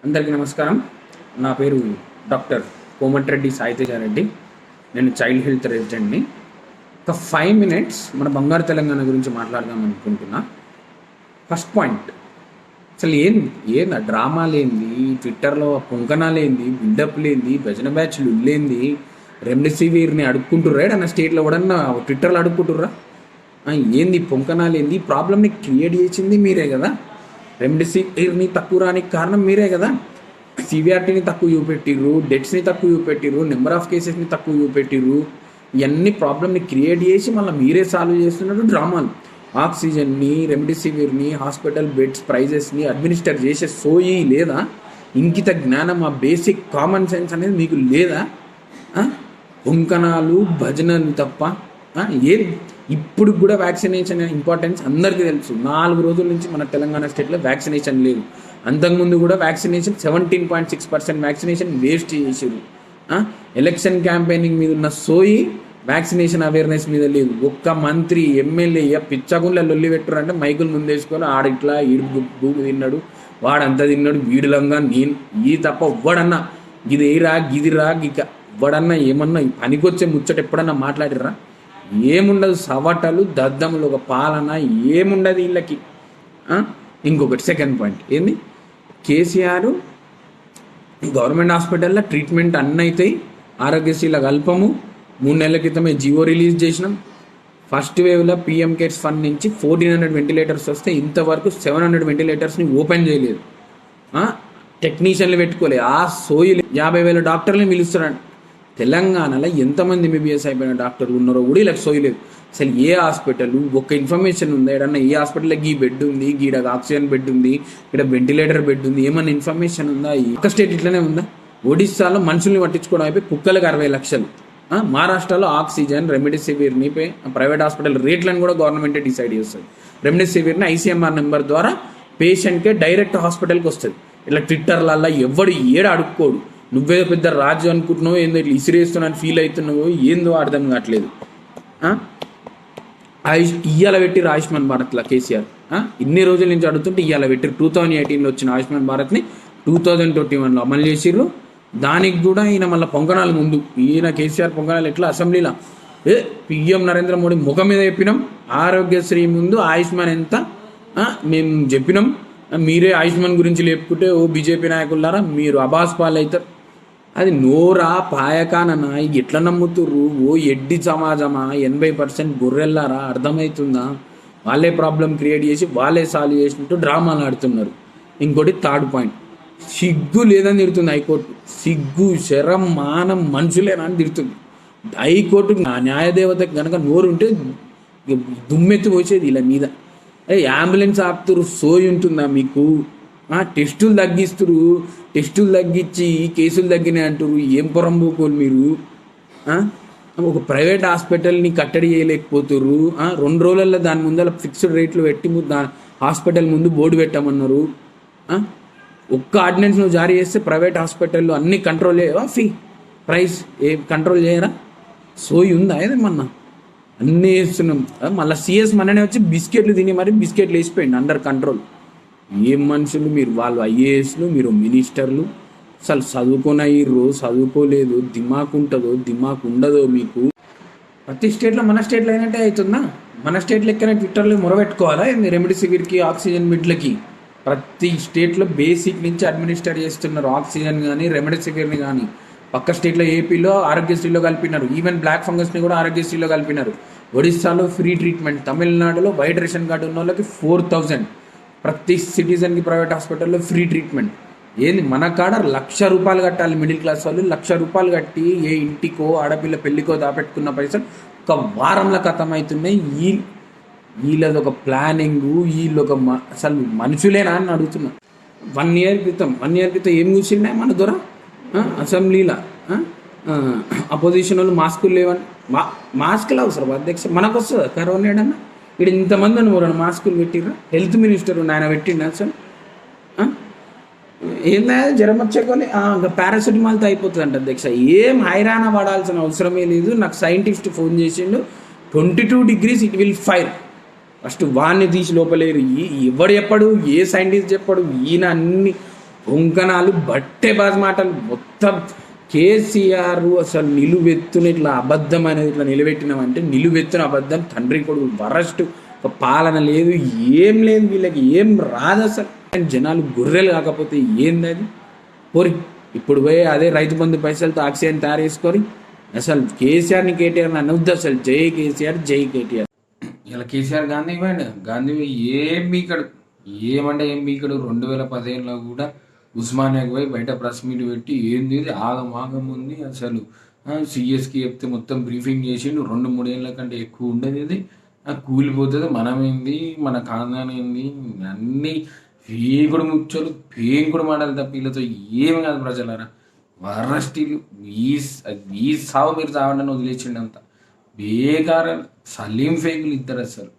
అందరికీ నమస్కారం. నా పేరు డాక్టర్ కోమటిరెడ్డి సాయితేజారెడ్డి. నేను చైల్డ్ హెల్త్ రెసిడెంట్ని. ఒక 5 minutes మన బంగారు తెలంగాణ గురించి మాట్లాడదాం అనుకుంటున్నా. ఫస్ట్ పాయింట్, అసలు ఏంది ఆ డ్రామాలేంది, ట్విట్టర్లో పొంకనాలేంది, బిల్డప్ లేంది, భజన బ్యాచ్లు లేంది, రెమ్డెసివిర్ని అడుక్కుంటుర్రా ఏడన్నా స్టేట్లో కూడా ట్విట్టర్లో అడుక్కుంటుర్రా? ఏంది పొంకనాలేంది? ప్రాబ్లమ్ని క్రియేట్ చేసింది మీరే కదా. రెమ్డెసివిర్ని తక్కువ రానికి కారణం మీరే కదా. సివిఆర్టీని తక్కువ చూపెట్టిర్రు, డెత్స్ని తక్కువ చూపెట్టిర్రు, నెంబర్ ఆఫ్ కేసెస్ని తక్కువ చూపెట్టిర్రు. ఇవన్నీ ప్రాబ్లమ్ని క్రియేట్ చేసి మళ్ళీ మీరే సాల్వ్ చేస్తున్నట్టు డ్రామాలు. ఆక్సిజన్ని, రెమ్డెసివిర్ని, హాస్పిటల్ బెడ్స్ ప్రైజెస్ని అడ్మినిస్టర్ చేసే సోయి లేదా? ఇంకిత జ్ఞానం, ఆ బేసిక్ కామన్ సెన్స్ అనేది మీకు లేదా? పొంకనాలు భజనలు తప్ప ఏది? ఇప్పుడు కూడా వ్యాక్సినేషన్ ఇంపార్టెన్స్ అందరికీ తెలుసు. 4 రోజుల నుంచి మన తెలంగాణ స్టేట్లో వ్యాక్సినేషన్ లేదు. అంతకుముందు కూడా వ్యాక్సినేషన్ 17.6% వ్యాక్సినేషన్ వేస్ట్ చేసారు. ఎలక్షన్ క్యాంపెయినింగ్ మీద ఉన్న సోయి వ్యాక్సినేషన్ అవేర్నెస్ మీద లేదు. ఒక్క మంత్రి ఎమ్మెల్యే పిచ్చగుండ్ల లొల్లి పెట్టురంటే మైకులు ముందేసుకొని ఆడిట్లా ఈడు భూమి తిన్నాడు, వాడంతా తిన్నాడు, వీడులంగా నేను ఈ తప్ప ఎవ్వడన్నా గిదిరా గిదిరా ఇక ఎవ్వడన్నా ఏమన్నా పనికొచ్చే ముచ్చట ఎప్పుడన్నా మాట్లాడిర్రా? ఏముండదు. సవటలు దద్దములు, ఒక పాలన ఏముండదు వీళ్ళకి. ఇంకొకటి సెకండ్ పాయింట్ ఏంది, కేసీఆర్ గవర్నమెంట్ హాస్పిటల్లో ట్రీట్మెంట్ అన్నీ అవుతాయి, ఆరోగ్యశ్రీల కల్పము. 3 నెలల క్రితమే జియో రిలీజ్ చేసినాం. ఫస్ట్ వేవ్లో పిఎం కేర్స్ ఫండ్ నుంచి 1400 వెంటిలేటర్స్ వస్తే ఇంతవరకు 700 వెంటిలేటర్స్ని ఓపెన్ చేయలేదు. టెక్నీషియన్లు పెట్టుకోలేదు. ఆ సోయిలు 50,000 డాక్టర్ని పిలుస్తున్నాడు. తెలంగాణలో ఎంతమంది ఎంబీబీఎస్ అయిపోయిన డాక్టర్లు ఉన్నారో కూడా ఇలా సోయలేదు. అసలు ఏ హాస్పిటల్ ఒక్క ఇన్ఫర్మేషన్ ఉందా? ఏడన్నా ఏ హాస్పిటల్లో ఈ బెడ్ ఉంది, గీడ ఆక్సిజన్ బెడ్ ఉంది, ఇక్కడ వెంటిలేటర్ బెడ్ ఉంది, ఏమన్నా ఇన్ఫర్మేషన్ ఉందా? ఒక్క స్టేట్ ఇట్లనే ఉందా? ఒడిస్సాలో మనుషుల్ని పట్టించుకోవడం అయిపోయి కుక్కలకు 60 లక్షలు. మహారాష్ట్రలో ఆక్సిజన్, రెమ్డెసివిర్ని ప్రైవేట్ హాస్పిటల్ రేట్లను కూడా గవర్నమెంటే డిసైడ్ చేస్తుంది. రెమ్డెసివిర్ని ఐసీఎంఆర్ నెంబర్ ద్వారా పేషెంట్కే డైరెక్ట్ హాస్పిటల్కి వస్తుంది. ఇట్లా ట్విట్టర్లల్లో ఎవడు ఏడ అడుక్కోడు. నువ్వే పెద్ద రాజు అనుకుంటున్నావు, ఏందో ఇట్లా ఇసిరేస్తున్నాను ఫీల్ అవుతున్నావు, ఏందో అర్థం కావట్లేదు. ఇయ్యాల పెట్టిరు ఆయుష్మాన్ భారత్లో కేసీఆర్. ఇన్ని రోజుల నుంచి అడుగుతుంటే ఇయ్యాల పెట్టిరు. 2018లో వచ్చిన ఆయుష్మాన్ భారత్ని 2021లో అమలు చేసిర్రు. దానికి కూడా ఈయన మళ్ళీ పొంగనాలు ముందు ఈయన కేసీఆర్ పొంగనాలు ఎట్లా అసెంబ్లీలో పిఎం నరేంద్ర మోడీ ముఖం మీద చెప్పినాం, ఆరోగ్యశ్రీ ముందు ఆయుష్మాన్ ఎంత మేము చెప్పినాం, మీరే ఆయుష్మాన్ గురించి లేపుకుంటే ఓ బీజేపీ నాయకులారా మీరు అబాస్ పాలవుతారు. అది నోరా పాయకానన్నా ఎట్లా నమ్ముతుర్రు? ఓ ఎడ్డి సమాజమా, 80% గొర్రెల్లారా? అర్థమవుతుందా? వాళ్ళే ప్రాబ్లం క్రియేట్ చేసి వాళ్ళే సాల్వ్ చేసినట్టు డ్రామాలు ఆడుతున్నారు. ఇంకోటి థర్డ్ పాయింట్, సిగ్గు లేదని తిడుతుంది హైకోర్టు. సిగ్గు, శరం, మానం మనుషులేనా అని తిడుతుంది హైకోర్టు. న్యాయదేవతకి కనుక నోరు ఉంటే దుమ్మెత్తి పోసేది ఇలా మీద. అంబులెన్స్ ఆపుతురు, సోయి ఉంటుందా మీకు? టెస్టులు తగ్గిస్తురు, టెస్టులు తగ్గించి కేసులు తగ్గినాయి అంటారు. ఏం పొరంబోకోలు మీరు? ఒక ప్రైవేట్ హాస్పిటల్ని కట్టడి చేయలేకపోతుర్రు. 2 రోజులలో దాని ముందర ఫిక్స్డ్ రేట్లు పెట్టి హాస్పిటల్ ముందు బోర్డు పెట్టమన్నారు. ఒక్క ఆర్డినెన్స్ నువ్వు జారీ చేస్తే ప్రైవేట్ హాస్పిటల్లో అన్ని కంట్రోల్ చేయవా? ప్రైస్ కంట్రోల్ చేయరా? సోయి ఉందా ఏదేమన్నా? అన్నీ వేస్తున్నాం. మళ్ళీ సిఎస్ మననే వచ్చి బిస్కెట్లు తిని మరి బిస్కెట్లు వేసిపోయింది అండర్ కంట్రోల్. ఏం మనుషులు మీరు? వాళ్ళు ఐఏఎస్లు, మీరు మినిస్టర్లు. అసలు చదువుకోనయ్యిర్రు, చదువుకోలేదు. దిమాకు ఉంటుందో దిమాకు ఉండదో మీకు? ప్రతి స్టేట్లో మన స్టేట్లో అయినట్టే అవుతుందా? మన స్టేట్లో ఎక్కడైనా ట్విట్టర్లో మొరబెట్టుకోవాలా రెమ్డెసివిర్కి, ఆక్సిజన్ బెడ్లకి? ప్రతి స్టేట్లో బేసిక్ నుంచి అడ్మినిస్టర్ చేస్తున్నారు. ఆక్సిజన్ కానీ రెమ్డెసివిర్ని కానీ. పక్క స్టేట్లో ఏపీలో ఆరోగ్యశ్రీలో కలిపినారు. ఈవెన్ బ్లాక్ ఫంగస్ని కూడా ఆరోగ్యశ్రీలో కలిపినారు. ఒడిస్సాలో ఫ్రీ ట్రీట్మెంట్. తమిళనాడులో వైట్ రేషన్ కార్డు ఉన్న వాళ్ళకి 4,000 ప్రతి సిటిజన్కి ప్రైవేట్ హాస్పిటల్లో ఫ్రీ ట్రీట్మెంట్. ఏంది మన కాడ ₹1,00,000 కట్టాలి మిడిల్ క్లాస్ వాళ్ళు. ₹1,00,000 కట్టి ఏ ఇంటికో ఆడపిల్ల పెళ్ళికో దాపెట్టుకున్న పైసలు ఒక వారంలో ఖతం అవుతున్నాయి. వీళ్ళది ఒక ప్లానింగ్, వీళ్ళొక అసలు మనుషులేనా అని అడుగుతున్నా. 1 year క్రితం ఏం కూర్చున్నాయి మన దొర అసెంబ్లీలో? అపోజిషన్ వాళ్ళు మాస్కులు లేవని. మాస్కులు అవసరం అధ్యక్ష? మనకు వస్తుందా కరోనా? ఏడన్నా ఇక్కడ ఇంతమంది అని మాస్కులు పెట్టిర్రా? హెల్త్ మినిస్టర్ ఆయన పెట్టిండ అసలు? ఏందా జ్వరం వచ్చేకొని పారాసిటమాల్తో అయిపోతుంది అంట అధ్యక్ష. ఏం హైరాణ పడాల్సిన అవసరమే లేదు. నాకు సైంటిస్ట్ ఫోన్ చేసిండు, 22 degrees it will fire. First వాడిని తీసి లోపలేరు. ఎవడు చెప్పడు? ఏ సైంటిస్ట్ చెప్పడు? ఈయన అన్ని పొంకనాలు బట్టే బాజ్ మాటలు మొత్తం. కేసీఆర్ అసలు నిలువెత్తున ఇట్లా అబద్ధం అనేది ఇట్లా నిలబెట్టినామంటే నిలువెత్తున అబద్ధం. తండ్రి కొడుకు వరస్ట్, ఒక పాలన లేదు, ఏం లేదు, వీళ్ళకి ఏం రాదు అసలు. జనాలు గొర్రెలు కాకపోతే ఏంది అది పోరి. ఇప్పుడు పోయి అదే రైతు బంధు పైసలతో ఆక్సిజన్ తయారు చేసుకొని అసలు కేసీఆర్ని కేటీఆర్ని అనవద్దు అసలు. జై కేసీఆర్, జై కేటీఆర్. ఇలా కేసీఆర్ గాంధీ పోయిండు, గాంధీ ఏం బీకడు, ఏమంటే ఏం బీకడు. 2015లో కూడా ఉస్మానియాకి పోయి బయట ప్రెస్ మీట్ పెట్టి ఏంది ఇది ఆగం ఉంది అసలు. సిఎస్కి చెప్తే మొత్తం బ్రీఫింగ్ చేసిండు. 2-3 ఏళ్ళ కంటే ఎక్కువ ఉండదు ఇది, కూలిపోతుంది, మనమేంది, మన ఖాందాన్ ఏంది, అన్నీ పేగుడు ముచ్చలు, పేంకుడు మాటలు తప్ప వీళ్ళతో ఏమి కాదు ప్రజలారా. వరస్టీలు ఈ సావు మీరు చావండి వదిలేసిండు అంతా బేకార. సలీం ఫేకులు ఇద్దరు అసలు.